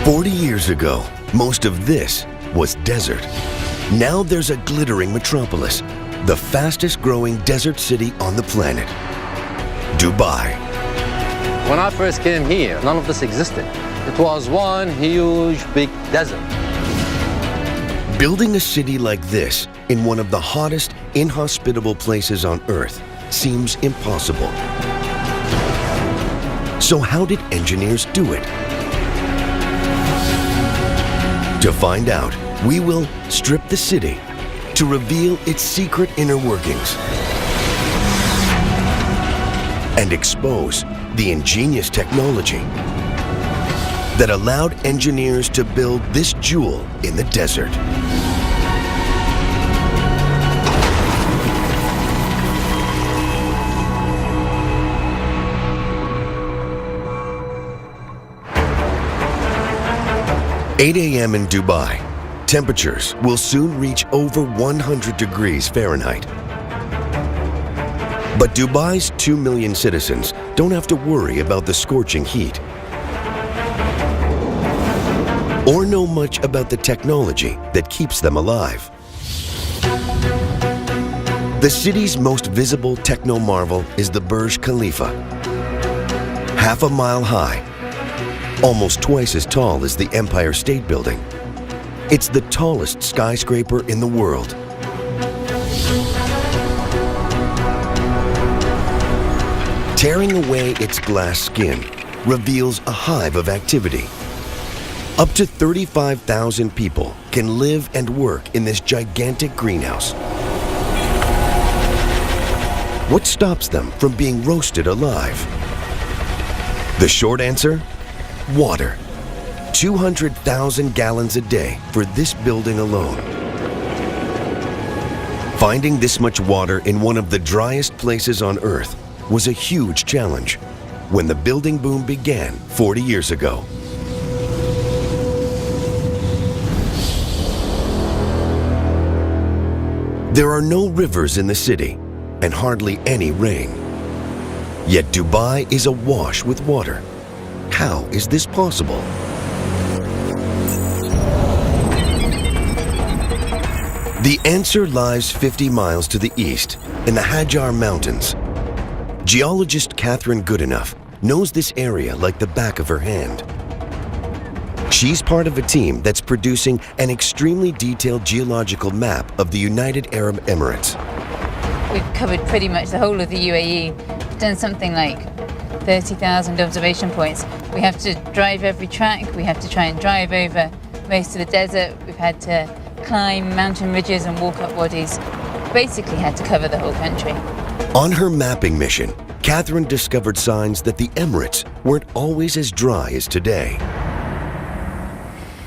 40 years ago, most of this was desert. Now there's a glittering metropolis, the fastest growing desert city on the planet, Dubai. When I first came here, none of this existed. It was one huge, big desert. Building a city like this in one of the hottest, inhospitable places on Earth seems impossible. So how did engineers do it? To find out, we will strip the city to reveal its secret inner workings and expose the ingenious technology that allowed engineers to build this jewel in the desert. "8 a.m. in Dubai. Temperatures will soon reach over 100 degrees Fahrenheit. But Dubai's 2 million citizens don't have to worry about the scorching heat or know much about the technology that keeps them alive. The city's most visible techno-marvel is the Burj Khalifa. Half a mile high, almost twice as tall as the Empire State Building. It's the tallest skyscraper in the world. Tearing away its glass skin reveals a hive of activity. Up to 35,000 people can live and work in this gigantic greenhouse. What stops them from being roasted alive? The short answer? Water. 200,000 gallons a day for this building alone. Finding this much water in one of the driest places on Earth was a huge challenge when the building boom began 40 years ago. There are no rivers in the city and hardly any rain. Yet Dubai is awash with water. How is this possible? The answer lies 50 miles to the east in the Hajar Mountains. Geologist Catherine Goodenough knows this area like the back of her hand. She's part of a team that's producing an extremely detailed geological map of the United Arab Emirates. We've covered pretty much the whole of the UAE, done something like 30,000 observation points. We have to drive every track, we have to try and drive over most of the desert, we've had to climb mountain ridges and walk up wadis. Basically had to cover the whole country. On her mapping mission, Catherine discovered signs that the Emirates weren't always as dry as today.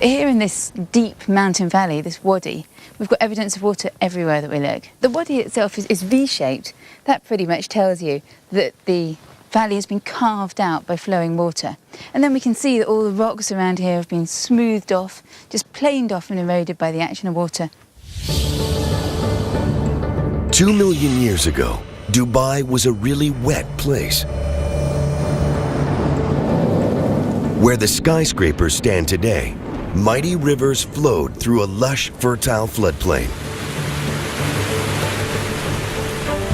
Here in this deep mountain valley, this wadi, we've got evidence of water everywhere that we look. The wadi itself is V-shaped. That pretty much tells you that the valley has been carved out by flowing water. And then we can see that all the rocks around here have been smoothed off, just planed off and eroded by the action of water. 2 million years ago, Dubai was a really wet place. Where the skyscrapers stand today, mighty rivers flowed through a lush, fertile floodplain.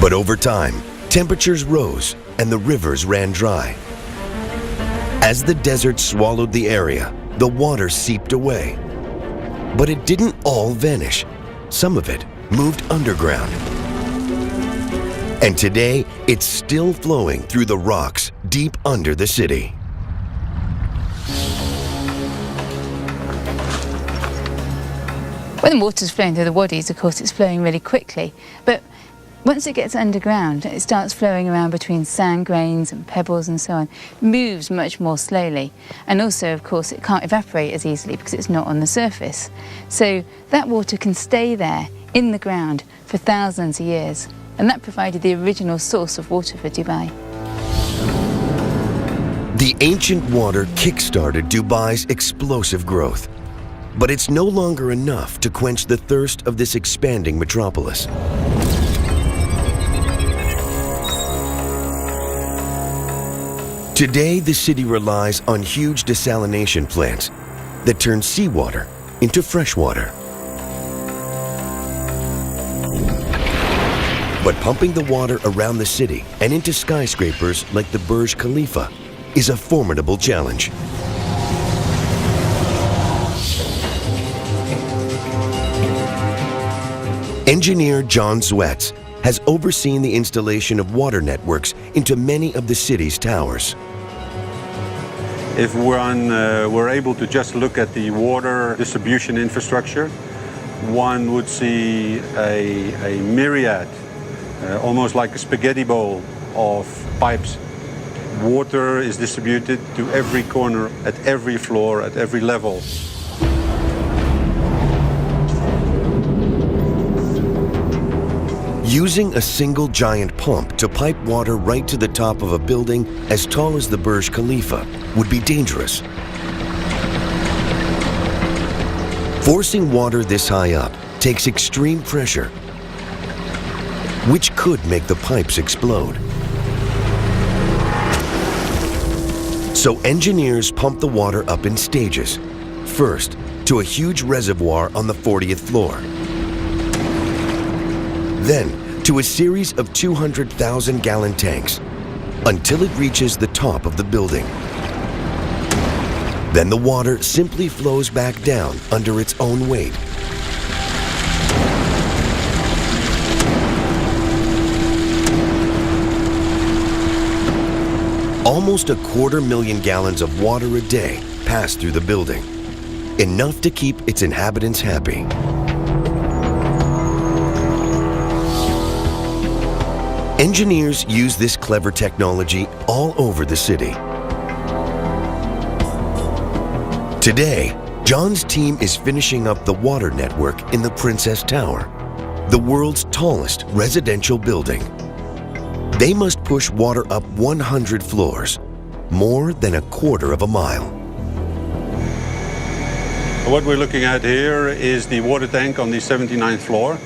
But over time, temperatures rose and the rivers ran dry. As the desert swallowed the area, the water seeped away. But it didn't all vanish. Some of it moved underground. And today, it's still flowing through the rocks deep under the city. When the water's flowing through the wadis, of course, it's flowing really quickly. But once it gets underground, it starts flowing around between sand grains and pebbles and so on. It moves much more slowly. And also, of course, it can't evaporate as easily because it's not on the surface. So that water can stay there in the ground for thousands of years. And that provided the original source of water for Dubai. The ancient water kick-started Dubai's explosive growth. But it's no longer enough to quench the thirst of this expanding metropolis. Today, the city relies on huge desalination plants that turns seawater into fresh water. But pumping the water around the city and into skyscrapers like the Burj Khalifa is a formidable challenge. Engineer John Zwetz has overseen the installation of water networks into many of the city's towers. If we're able to just look at the water distribution infrastructure, one would see a myriad, almost like a spaghetti bowl of pipes. Water is distributed to every corner, at every floor, at every level. Using a single giant pump to pipe water right to the top of a building as tall as the Burj Khalifa would be dangerous. Forcing water this high up takes extreme pressure, which could make the pipes explode. So engineers pump the water up in stages. First, to a huge reservoir on the 40th floor. Then, to a series of 200,000-gallon tanks, until it reaches the top of the building. Then the water simply flows back down under its own weight. Almost 250,000 gallons of water a day pass through the building, enough to keep its inhabitants happy. Engineers use this clever technology all over the city. Today, John's team is finishing up the water network in the Princess Tower, the world's tallest residential building. They must push water up 100 floors, more than 1/4 of a mile. What we're looking at here is the water tank on the 79th floor.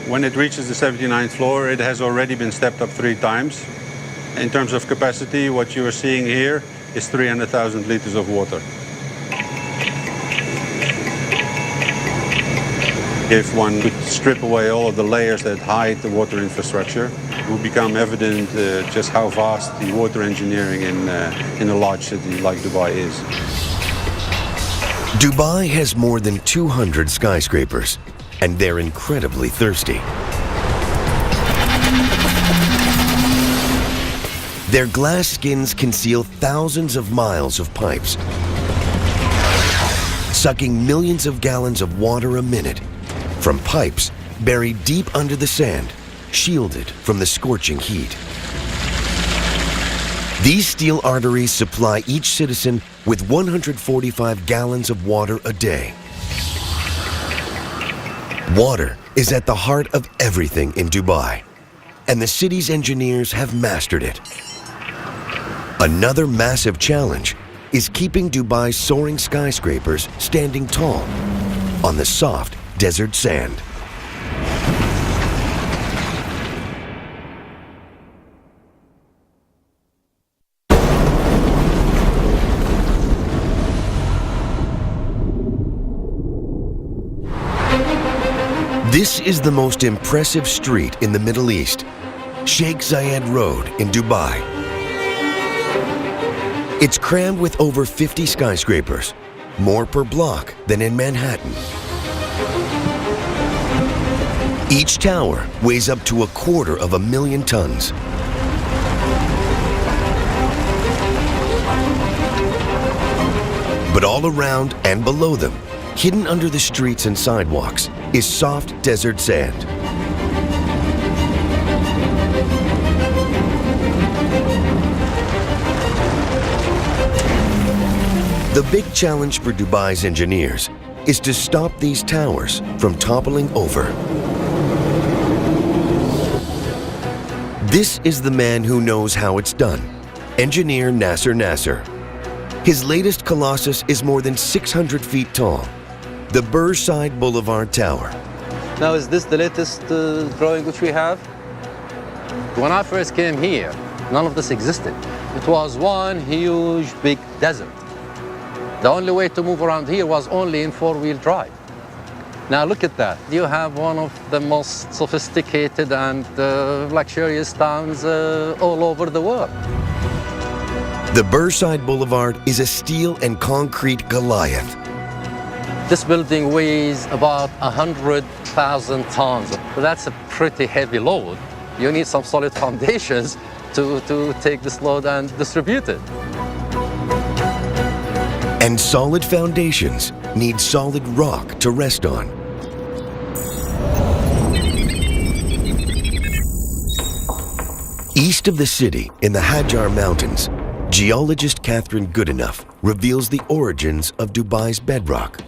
When it reaches the 79th floor, it has already been stepped up 3 times. In terms of capacity, what you are seeing here is 300,000 liters of water. If one could strip away all of the layers that hide the water infrastructure, it will become evident just how vast the water engineering in a large city like Dubai is. Dubai has more than 200 skyscrapers, and they're incredibly thirsty. Their glass skins conceal thousands of miles of pipes, sucking millions of gallons of water a minute from pipes buried deep under the sand, shielded from the scorching heat. These steel arteries supply each citizen with 145 gallons of water a day. Water is at the heart of everything in Dubai, and the city's engineers have mastered it. Another massive challenge is keeping Dubai's soaring skyscrapers standing tall on the soft desert sand. This is the most impressive street in the Middle East, Sheikh Zayed Road in Dubai. It's crammed with over 50 skyscrapers, more per block than in Manhattan. Each tower weighs up to 250,000 tons. But all around and below them, hidden under the streets and sidewalks, is soft desert sand. The big challenge for Dubai's engineers is to stop these towers from toppling over. This is the man who knows how it's done, engineer Nasser Nasser. His latest colossus is more than 600 feet tall, the Burj Boulevard Tower. Now, is this the latest drawing which we have? When I first came here, none of this existed. It was one huge big desert. The only way to move around here was only in four-wheel drive. Now look at that. You have one of the most sophisticated and luxurious towns all over the world. The Burnside Boulevard is a steel and concrete Goliath. This building weighs about 100,000 tons. But that's a pretty heavy load. You need some solid foundations to take this load and distribute it. And solid foundations need solid rock to rest on. East of the city, in the Hajar Mountains, geologist Catherine Goodenough reveals the origins of Dubai's bedrock.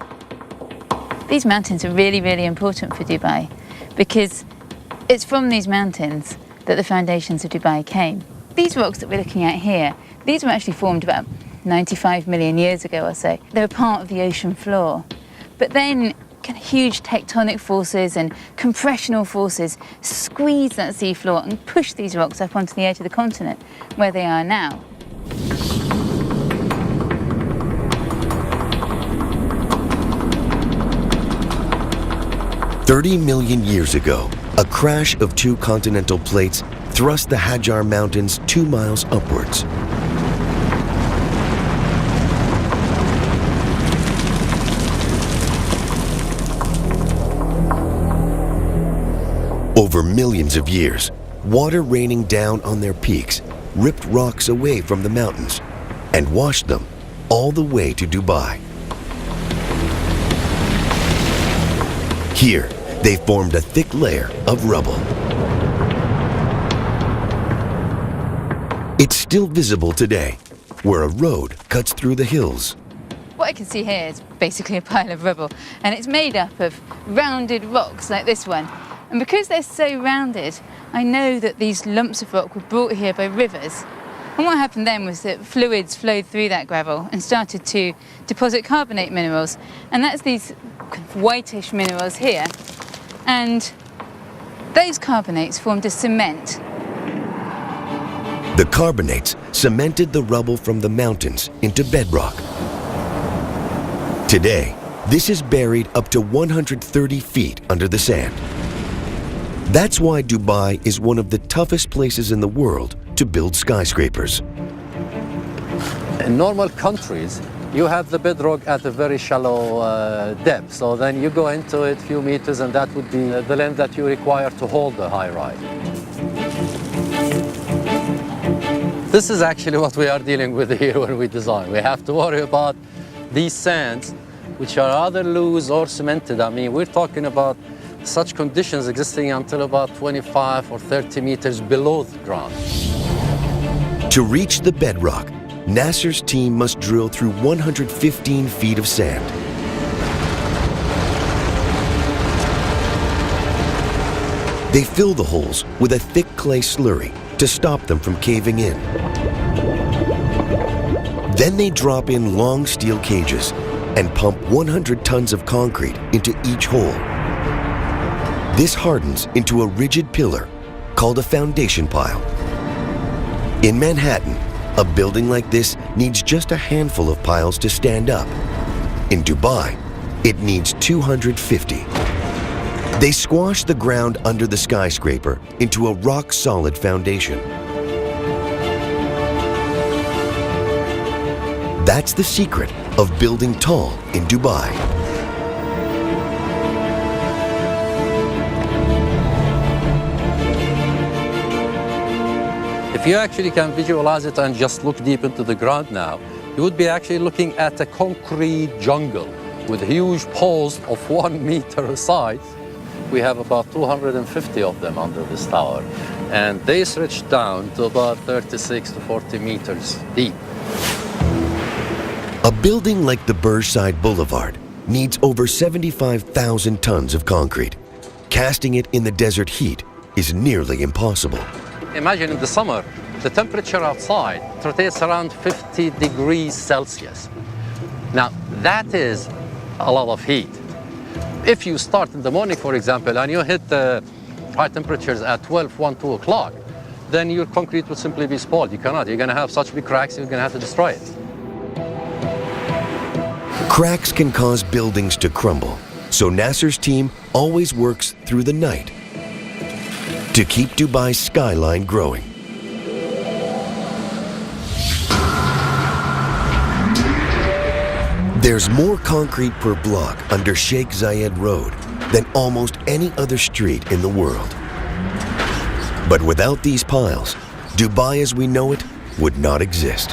These mountains are really, really important for Dubai because it's from these mountains that the foundations of Dubai came. These rocks that we're looking at here, these were actually formed about 95 million years ago or so. They were part of the ocean floor. But then kind of huge tectonic forces and compressional forces squeezed that seafloor and pushed these rocks up onto the edge of the continent, where they are now. "30 million years ago, a crash of two continental plates thrust the Hajar Mountains 2 miles upwards. Over millions of years, water raining down on their peaks ripped rocks away from the mountains and washed them all the way to Dubai. Here, they formed a thick layer of rubble. It's still visible today, where a road cuts through the hills. What I can see here is basically a pile of rubble, and it's made up of rounded rocks like this one. And because they're so rounded, I know that these lumps of rock were brought here by rivers. And what happened then was that fluids flowed through that gravel and started to deposit carbonate minerals. And that's these kind of whitish minerals here. And those carbonates formed a cement. The carbonates cemented the rubble from the mountains into bedrock. Today, this is buried up to 130 feet under the sand. That's why Dubai is one of the toughest places in the world to build skyscrapers. In normal countries, you have the bedrock at a very shallow depth. So then you go into it a few meters, and that would be the length that you require to hold the high rise. This is actually what we are dealing with here when we design. We have to worry about these sands, which are either loose or cemented. I mean, we're talking about such conditions existing until about 25 or 30 meters below the ground. To reach the bedrock, Nasser's team must drill through 115 feet of sand. They fill the holes with a thick clay slurry to stop them from caving in. Then they drop in long steel cages and pump 100 tons of concrete into each hole. This hardens into a rigid pillar called a foundation pile. In Manhattan, a building like this needs just a handful of piles to stand up. In Dubai, it needs 250. They squash the ground under the skyscraper into a rock-solid foundation. That's the secret of building tall in Dubai. If you actually can visualize it and just look deep into the ground now, you would be actually looking at a concrete jungle with huge poles of 1 meter size. We have about 250 of them under this tower, and they stretch down to about 36 to 40 meters deep. A building like the Burnside Boulevard needs over 75,000 tons of concrete. Casting it in the desert heat is nearly impossible. Imagine in the summer, the temperature outside rotates around 50 degrees Celsius. Now, that is a lot of heat. If you start in the morning, for example, and you hit the high temperatures at 12, 1, 2 o'clock, then your concrete will simply be spoiled. You cannot. You're going to have such big cracks, you're going to have to destroy it. Cracks can cause buildings to crumble, so Nasser's team always works through the night to keep Dubai's skyline growing. There's more concrete per block under Sheikh Zayed Road than almost any other street in the world. But without these piles, Dubai as we know it would not exist.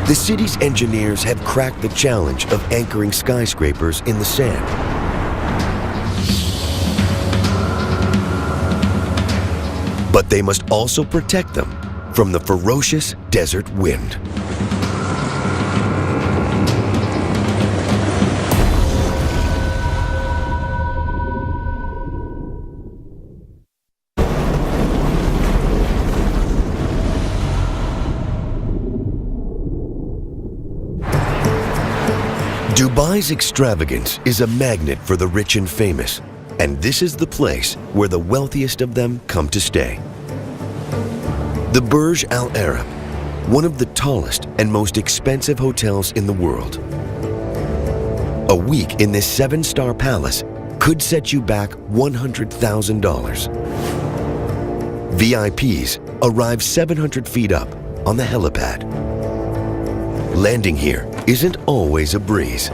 The city's engineers have cracked the challenge of anchoring skyscrapers in the sand. But they must also protect them from the ferocious desert wind. Dubai's extravagance is a magnet for the rich and famous, and this is the place where the wealthiest of them come to stay. The Burj Al Arab, one of the tallest and most expensive hotels in the world. A week in this 7-star palace could set you back $100,000. VIPs arrive 700 feet up on the helipad. Landing here isn't always a breeze.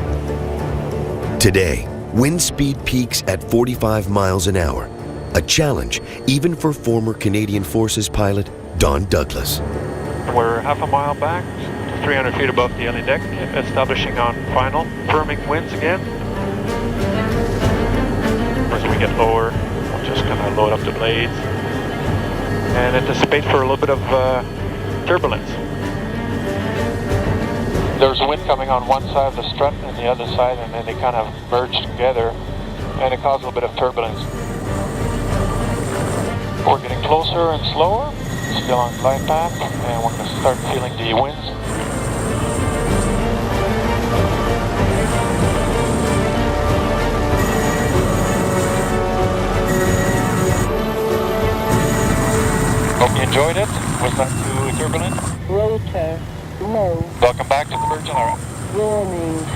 Today, wind speed peaks at 45 miles an hour, a challenge even for former Canadian Forces pilot Don Douglas. We're half a mile back, 300 feet above the LE deck, establishing on final, firming winds again. As we get lower, we'll just kind of load up the blades and anticipate for a little bit of turbulence. There's wind coming on one side of the strut and the other side, and then they kind of merge together, and it caused a little bit of turbulence. We're getting closer and slower, still on glide path, and we're going to start feeling the winds. Hope you enjoyed it. Was that too turbulent? Rotor. No. Welcome back to the Burj Al Arab. Warning.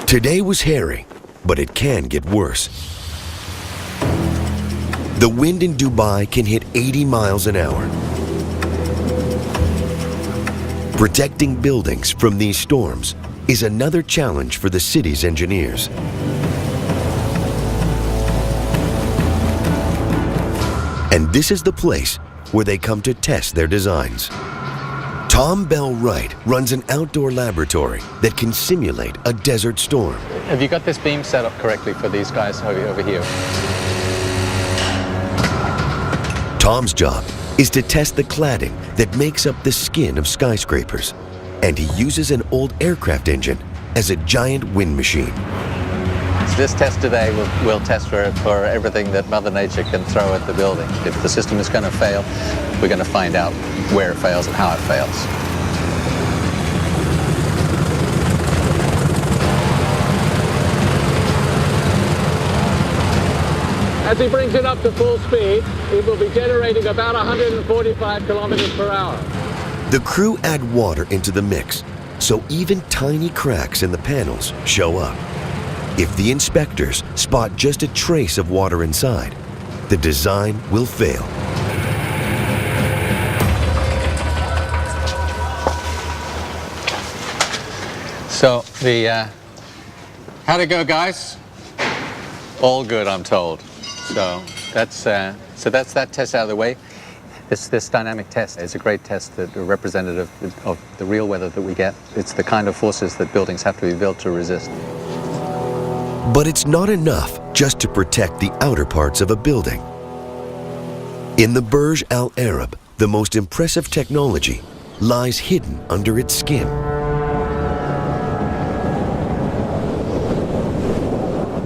Today was hairy, but it can get worse. The wind in Dubai can hit 80 miles an hour. Protecting buildings from these storms is another challenge for the city's engineers. And this is the place where they come to test their designs. Tom Bell Wright runs an outdoor laboratory that can simulate a desert storm. Have you got this beam set up correctly for these guys over here? Tom's job is to test the cladding that makes up the skin of skyscrapers, and he uses an old aircraft engine as a giant wind machine. So this test today will test for everything that Mother Nature can throw at the building. If the system is going to fail, we're going to find out where it fails and how it fails. As he brings it up to full speed, it will be generating about 145 kilometers per hour. The crew add water into the mix, so even tiny cracks in the panels show up. If the inspectors spot just a trace of water inside, the design will fail. So how'd it go, guys? All good, I'm told. So that's that test out of the way. This dynamic test is a great test that are representative of the real weather that we get. It's the kind of forces that buildings have to be built to resist. But it's not enough just to protect the outer parts of a building. In the Burj Al Arab, the most impressive technology lies hidden under its skin.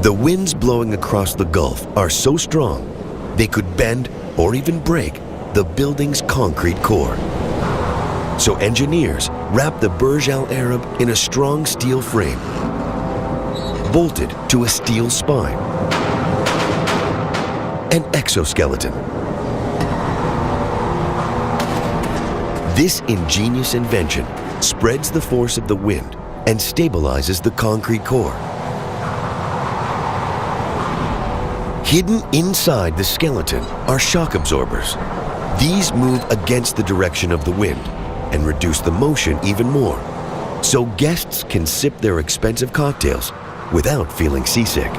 The winds blowing across the Gulf are so strong, they could bend or even break the building's concrete core. So engineers wrap the Burj Al Arab in a strong steel frame. bolted to a steel spine. An exoskeleton. This ingenious invention spreads the force of the wind and stabilizes the concrete core. Hidden inside the skeleton are shock absorbers. These move against the direction of the wind and reduce the motion even more, so guests can sip their expensive cocktails without feeling seasick.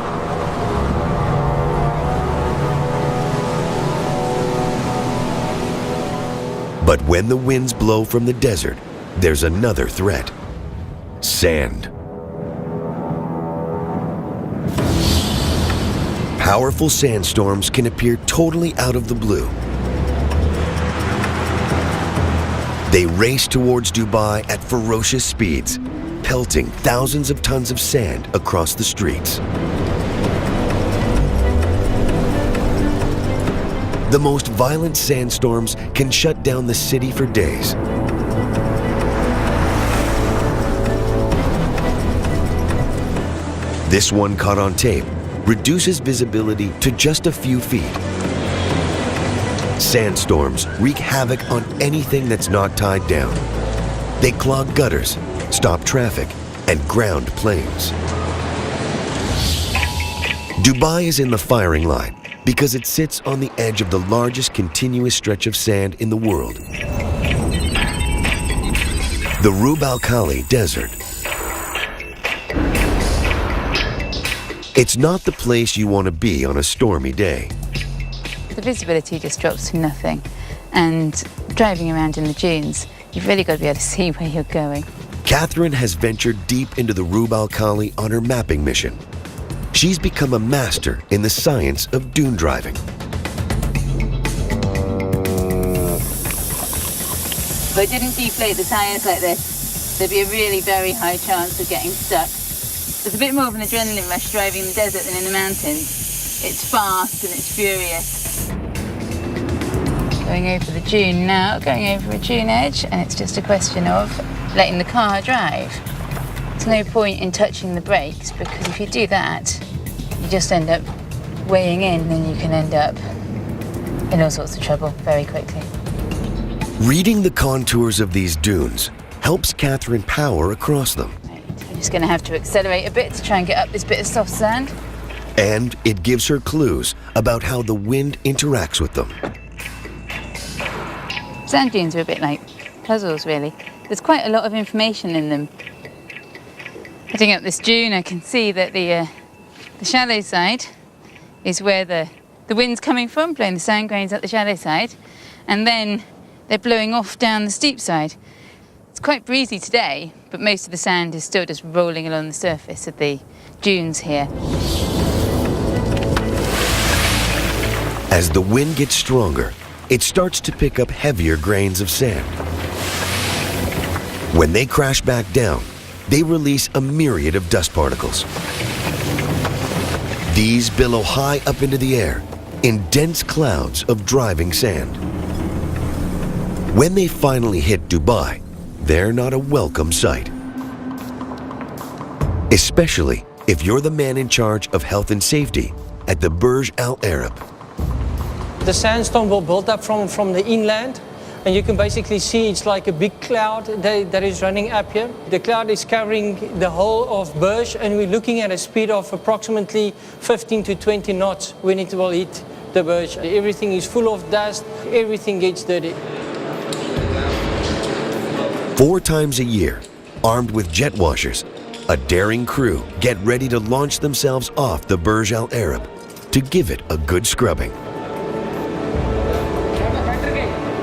But when the winds blow from the desert, there's another threat: sand. Powerful sandstorms can appear totally out of the blue. They race towards Dubai at ferocious speeds, pelting thousands of tons of sand across the streets. The most violent sandstorms can shut down the city for days. This one, caught on tape, reduces visibility to just a few feet. Sandstorms wreak havoc on anything that's not tied down. They clog gutters, stop traffic, and ground planes. Dubai is in the firing line because it sits on the edge of the largest continuous stretch of sand in the world, the Rub Al Khali Desert. It's not the place you want to be on a stormy day. The visibility just drops to nothing, and driving around in the dunes, you've really got to be able to see where you're going. Catherine has ventured deep into the Rub Al Khali on her mapping mission. She's become a master in the science of dune driving. If I didn't deflate the tyres like this, there'd be a really very high chance of getting stuck. There's a bit more of an adrenaline rush driving in the desert than in the mountains. It's fast and it's furious. Going over the dune now, going over a dune edge, and it's just a question of letting the car drive. There's no point in touching the brakes, because if you do that, you just end up weighing in and you can end up in all sorts of trouble very quickly. Reading the contours of these dunes helps Catherine power across them. I'm just going to have to accelerate a bit to try and get up this bit of soft sand. And it gives her clues about how the wind interacts with them. Sand dunes are a bit like puzzles, really. There's quite a lot of information in them. Heading up this dune, I can see that the shallow side is where the wind's coming from, blowing the sand grains up the shallow side, and then they're blowing off down the steep side. It's quite breezy today, but most of the sand is still just rolling along the surface of the dunes here. As the wind gets stronger, it starts to pick up heavier grains of sand. When they crash back down, they release a myriad of dust particles. These billow high up into the air in dense clouds of driving sand. When they finally hit Dubai, they're not a welcome sight. Especially if you're the man in charge of health and safety at the Burj Al Arab. The sandstorm will build up from the inland, and you can basically see it's like a big cloud that is running up here. The cloud is covering the whole of Burj, and we're looking at a speed of approximately 15 to 20 knots when it will hit the Burj. Everything is full of dust, everything gets dirty. 4 times a year, armed with jet washers, a daring crew get ready to launch themselves off the Burj Al Arab to give it a good scrubbing.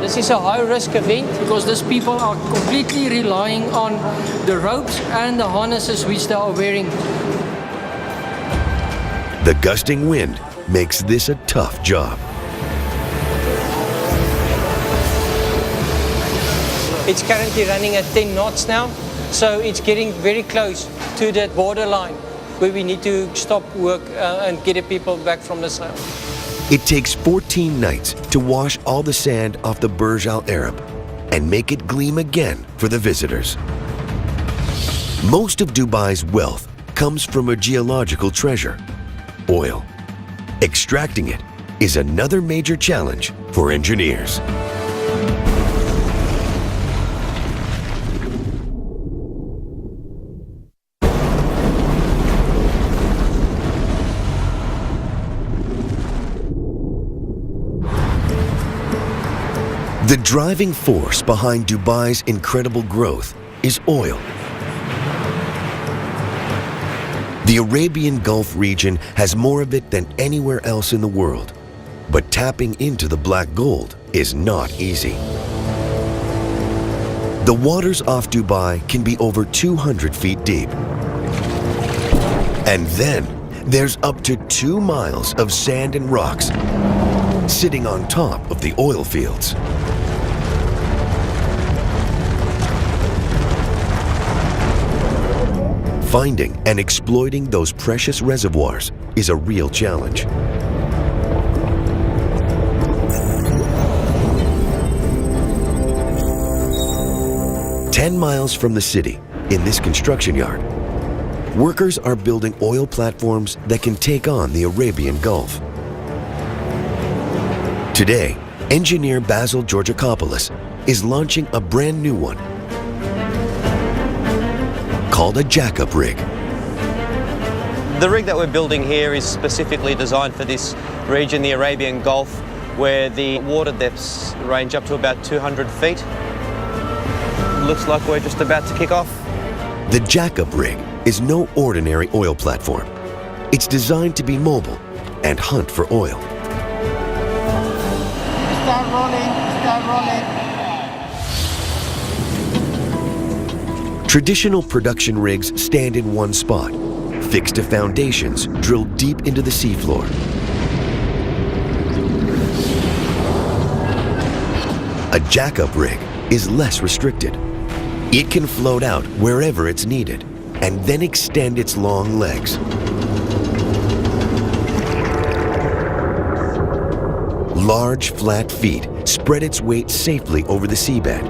This is a high-risk event because these people are completely relying on the ropes and the harnesses which they are wearing. The gusting wind makes this a tough job. It's currently running at 10 knots now, so it's getting very close to that borderline where we need to stop work and get the people back from the sail. It takes 14 nights to wash all the sand off the Burj Al Arab and make it gleam again for the visitors. Most of Dubai's wealth comes from a geological treasure, oil. Extracting it is another major challenge for engineers. The driving force behind Dubai's incredible growth is oil. The Arabian Gulf region has more of it than anywhere else in the world, but tapping into the black gold is not easy. The waters off Dubai can be over 200 feet deep. And then there's up to 2 miles of sand and rocks sitting on top of the oil fields. Finding and exploiting those precious reservoirs is a real challenge. "10 miles from the city, in this construction yard, workers are building oil platforms that can take on the Arabian Gulf. Today, engineer Basil Georgakopoulos is launching a brand new one, called a jack-up rig. The rig that we're building here is specifically designed for this region, the Arabian Gulf, where the water depths range up to about 200 feet. Looks like we're just about to kick off. The jack-up rig is no ordinary oil platform. It's designed to be mobile and hunt for oil. Start rolling, start rolling. Traditional production rigs stand in one spot, fixed to foundations drilled deep into the seafloor. A jack-up rig is less restricted. It can float out wherever it's needed and then extend its long legs. Large, flat feet spread its weight safely over the seabed.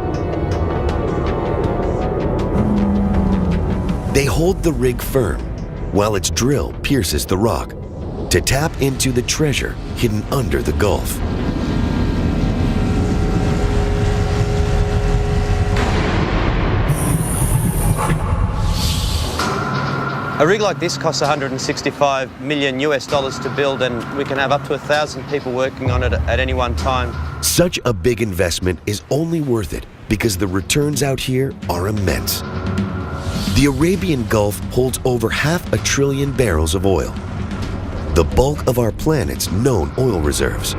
They hold the rig firm while its drill pierces the rock to tap into the treasure hidden under the Gulf. A rig like this costs $165 million to build, and we can have up to 1,000 people working on it at any one time. Such a big investment is only worth it because the returns out here are immense. The Arabian Gulf holds over 500 billion barrels of oil, the bulk of our planet's known oil reserves.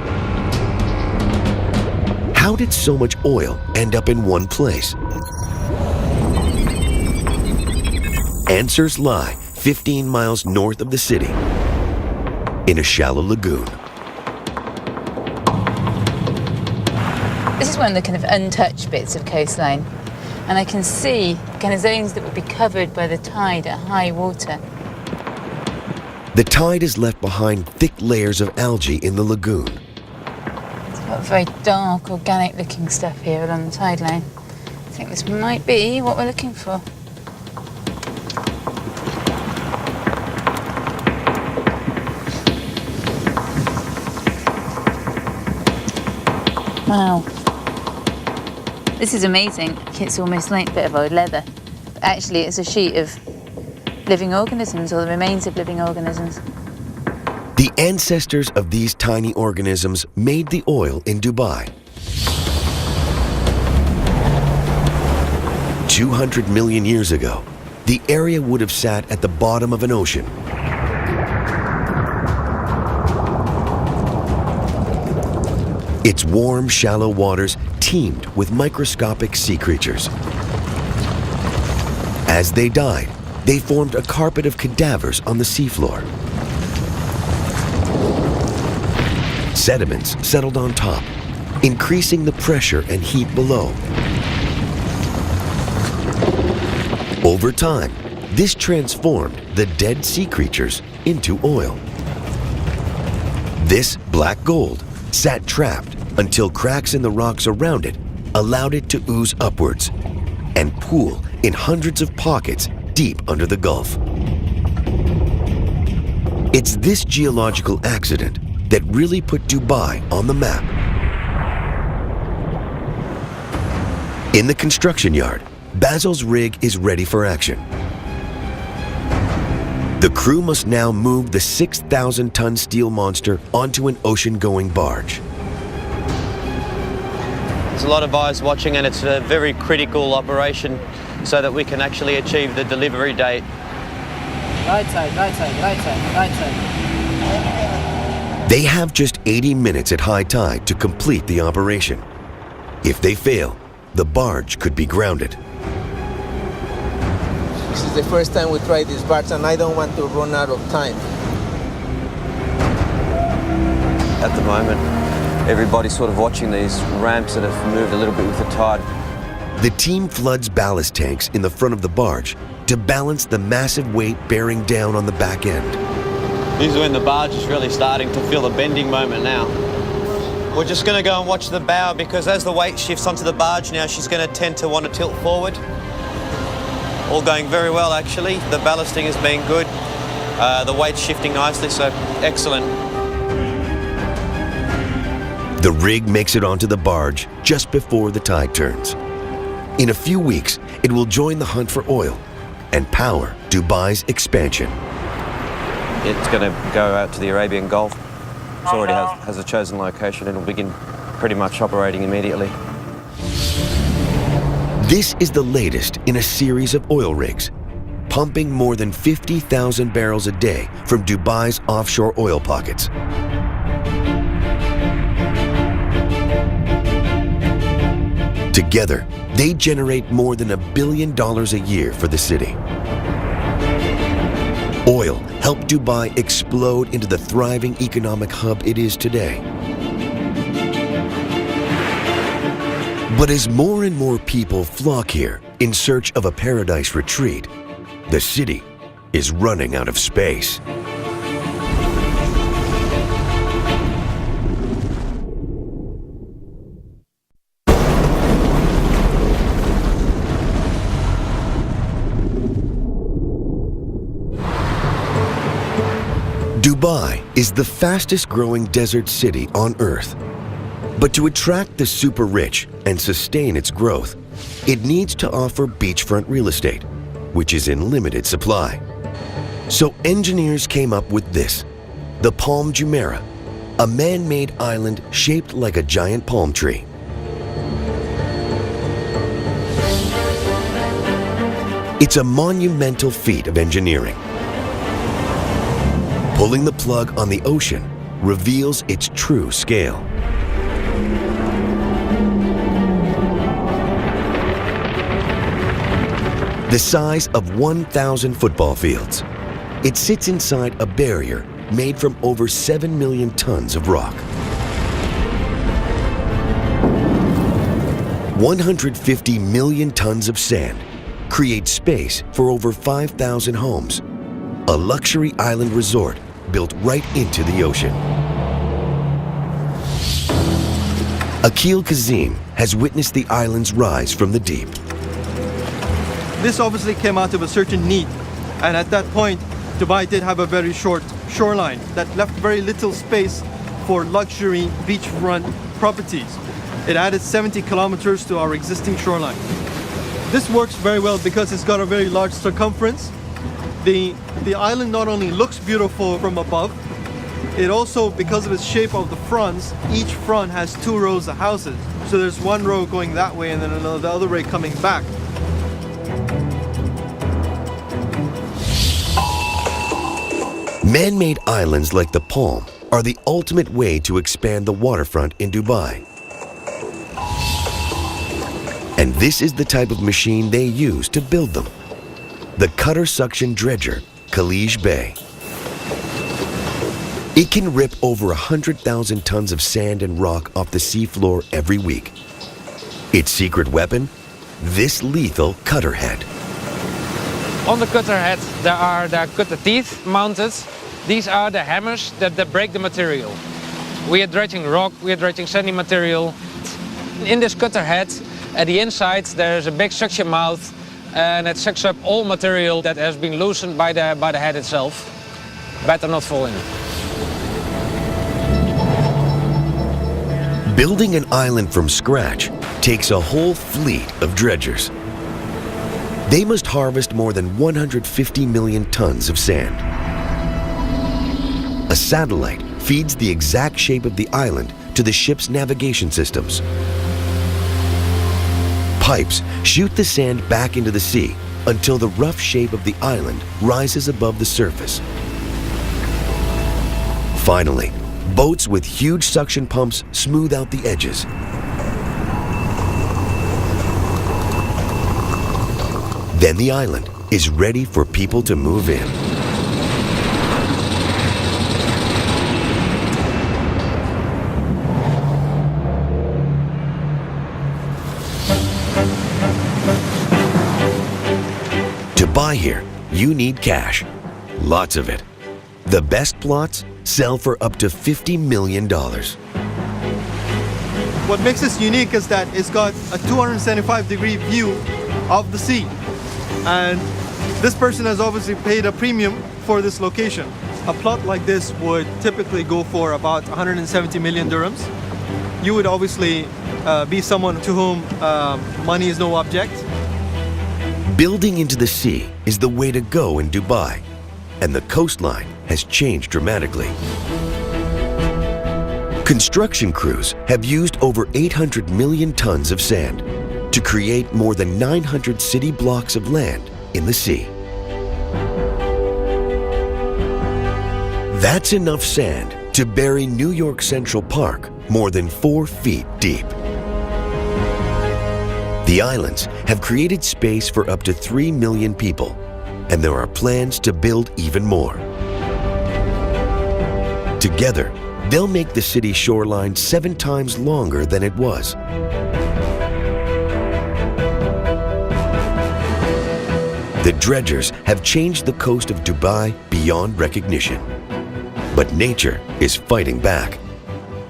How did so much oil end up in one place? Answers lie 15 miles north of the city, in a shallow lagoon. This is one of the kind of untouched bits of coastline, and I can see kind of zones that would be covered by the tide at high water. The tide has left behind thick layers of algae in the lagoon. It's got very dark, organic-looking stuff here along the tide line. I think this might be what we're looking for. Wow. This is amazing. It's almost like a bit of old leather. But actually, it's a sheet of living organisms, or the remains of living organisms. The ancestors of these tiny organisms made the oil in Dubai. 200 million years ago, the area would have sat at the bottom of an ocean. Its warm, shallow waters teemed with microscopic sea creatures. As they died, they formed a carpet of cadavers on the seafloor. Sediments settled on top, increasing the pressure and heat below. Over time, this transformed the dead sea creatures into oil. This black gold sat trapped until cracks in the rocks around it allowed it to ooze upwards and pool in hundreds of pockets deep under the Gulf. It's this geological accident that really put Dubai on the map. In the construction yard, Basil's rig is ready for action. The crew must now move the 6,000-ton steel monster onto an ocean-going barge. There's a lot of eyes watching, and it's a very critical operation so that we can actually achieve the delivery date. Right side, right side, right side, right side. They have just 80 minutes at high tide to complete the operation. If they fail, the barge could be grounded. This is the first time we try this barge, and I don't want to run out of time. At the moment, everybody's sort of watching these ramps that have moved a little bit with the tide. The team floods ballast tanks in the front of the barge to balance the massive weight bearing down on the back end. This is when the barge is really starting to feel the bending moment now. We're just going to go and watch the bow, because as the weight shifts onto the barge now, she's going to tend to want to tilt forward. All going very well, actually. The ballasting has been good. The weight's shifting nicely, so excellent. The rig makes it onto the barge just before the tide turns. In a few weeks, it will join the hunt for oil and power Dubai's expansion. It's going to go out to the Arabian Gulf. It already has a chosen location. It'll begin pretty much operating immediately. This is the latest in a series of oil rigs, pumping more than 50,000 barrels a day from Dubai's offshore oil pockets. Together, they generate more than $1 billion a year for the city. Oil helped Dubai explode into the thriving economic hub it is today. But as more and more people flock here in search of a paradise retreat, the city is running out of space. Dubai is the fastest growing desert city on Earth. But to attract the super rich and sustain its growth, it needs to offer beachfront real estate, which is in limited supply. So engineers came up with this, the Palm Jumeirah, a man-made island shaped like a giant palm tree. It's a monumental feat of engineering. Pulling the plug on the ocean reveals its true scale. The size of 1,000 football fields. It sits inside a barrier made from over 7 million tons of rock. 150 million tons of sand create space for over 5,000 homes. A luxury island resort built right into the ocean. Akil Kazim has witnessed the island's rise from the deep. This obviously came out of a certain need, and at that point Dubai did have a very short shoreline that left very little space for luxury beachfront properties. It added 70 kilometers to our existing shoreline. This works very well because it's got a very large circumference. The island not only looks beautiful from above, it also, because of its shape of the fronts, each front has 2 rows of houses. So there's one row going that way and then the other way coming back. Man-made islands like the Palm are the ultimate way to expand the waterfront in Dubai. And this is the type of machine they use to build them. The cutter suction dredger, Khalij Bey. It can rip over 100,000 tons of sand and rock off the seafloor every week. Its secret weapon? This lethal cutter head. On the cutter head there are the cutter teeth mounted. These are the hammers that break the material. We are dredging rock, we are dredging sandy material. In this cutter head, at the inside there's a big suction mouth, and it sucks up all material that has been loosened by the head itself. better not fall in. Building an island from scratch takes a whole fleet of dredgers. They must harvest more than 150 million tons of sand. A satellite feeds the exact shape of the island to the ship's navigation systems. Pipes shoot the sand back into the sea until the rough shape of the island rises above the surface. Finally, boats with huge suction pumps smooth out the edges. Then the island is ready for people to move in. To buy here, you need cash. Lots of it. The best plots sell for up to $50 million. What makes this unique is that it's got a 275-degree view of the sea. And this person has obviously paid a premium for this location. A plot like this would typically go for about 170 million dirhams. You would obviously be someone to whom money is no object. Building into the sea is the way to go in Dubai, and the coastline has changed dramatically. Construction crews have used over 800 million tons of sand to create more than 900 city blocks of land in the sea. That's enough sand to bury New York Central Park more than 4 feet deep. The islands have created space for up to 3 million people, and there are plans to build even more. Together, they'll make the city shoreline 7 times longer than it was. The dredgers have changed the coast of Dubai beyond recognition. But nature is fighting back.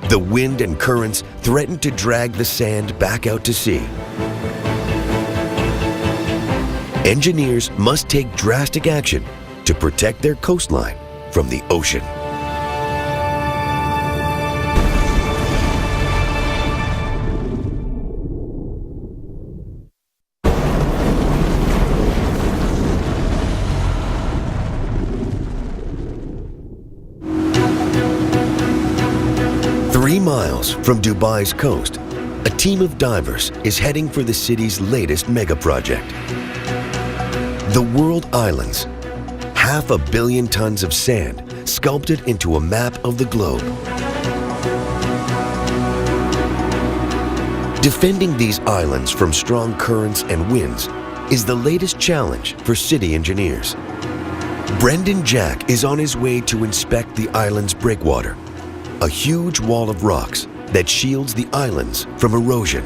The wind and currents threaten to drag the sand back out to sea. Engineers must take drastic action to protect their coastline from the ocean. Miles from Dubai's coast, a team of divers is heading for the city's latest mega project. The World Islands, 500 million tons of sand sculpted into a map of the globe. Defending these islands from strong currents and winds is the latest challenge for city engineers. Brendan Jack is on his way to inspect the island's breakwater, a huge wall of rocks that shields the islands from erosion.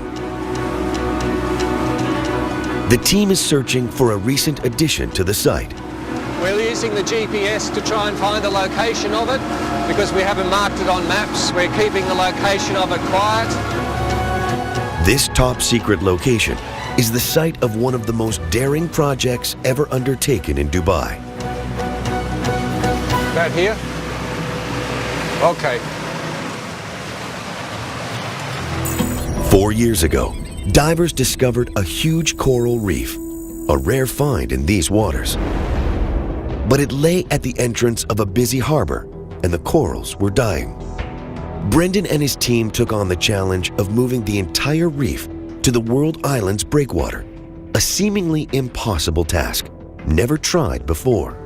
The team is searching for a recent addition to the site. We're using the GPS to try and find the location of it because we haven't marked it on maps. We're keeping the location of it quiet. This top-secret location is the site of one of the most daring projects ever undertaken in Dubai. About here? Okay. 4 years ago, divers discovered a huge coral reef, a rare find in these waters. But it lay at the entrance of a busy harbor, and the corals were dying. Brendan and his team took on the challenge of moving the entire reef to the World Islands breakwater, a seemingly impossible task, never tried before.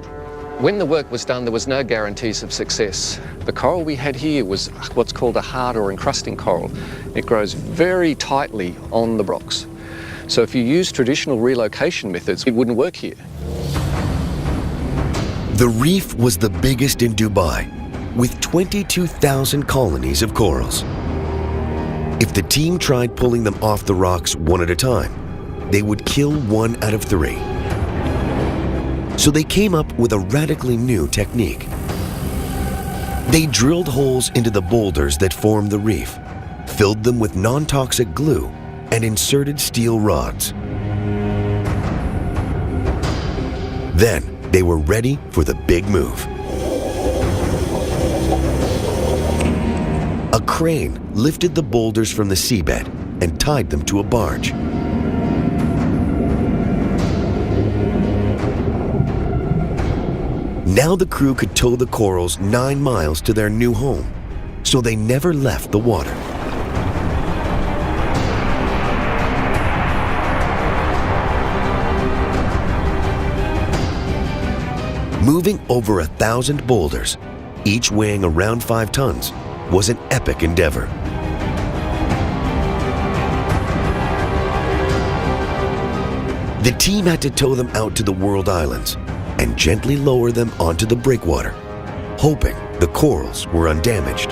When the work was done, there was no guarantees of success. The coral we had here was what's called a hard or encrusting coral. It grows very tightly on the rocks. So if you use traditional relocation methods, it wouldn't work here. The reef was the biggest in Dubai, with 22,000 colonies of corals. If the team tried pulling them off the rocks one at a time, they would kill 1 out of 3. So they came up with a radically new technique. They drilled holes into the boulders that formed the reef, filled them with non-toxic glue, and inserted steel rods. Then they were ready for the big move. A crane lifted the boulders from the seabed and tied them to a barge. Now the crew could tow the corals 9 miles to their new home, so they never left the water. Moving over 1,000 boulders, each weighing around 5 tons, was an epic endeavor. The team had to tow them out to the World Islands and gently lower them onto the breakwater, hoping the corals were undamaged.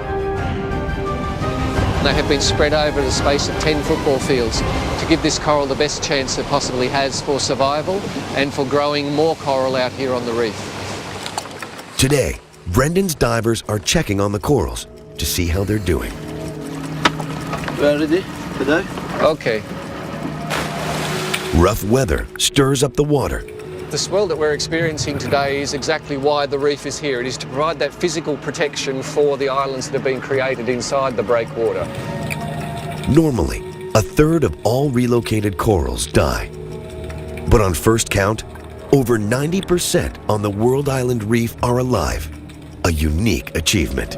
They have been spread over the space of 10 football fields to give this coral the best chance it possibly has for survival and for growing more coral out here on the reef. Today, Brendan's divers are checking on the corals to see how they're doing. Ready to dive? Okay. Rough weather stirs up the water. The swell that we're experiencing today is exactly why the reef is here. It is to provide that physical protection for the islands that have been created inside the breakwater. Normally, 1/3 of all relocated corals die. But on first count, over 90% on the World Island Reef are alive, a unique achievement.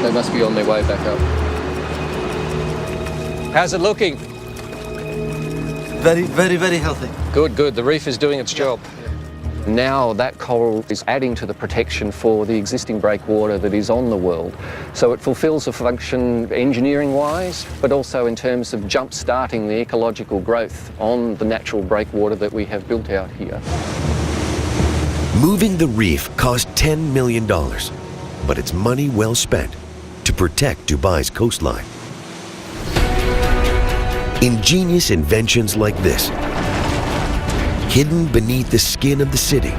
They must be on their way back up. How's it looking? Very, very, very healthy. Good, good. The reef is doing its job. Now that coral is adding to the protection for the existing breakwater that is on the world. So it fulfills a function engineering-wise, but also in terms of jump-starting the ecological growth on the natural breakwater that we have built out here. Moving the reef cost $10 million, but it's money well spent to protect Dubai's coastline. Ingenious inventions like this, hidden beneath the skin of the city,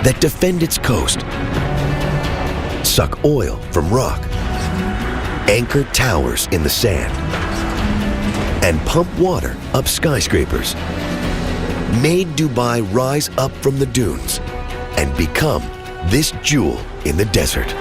that defend its coast, suck oil from rock, anchor towers in the sand, and pump water up skyscrapers, made Dubai rise up from the dunes and become this jewel in the desert.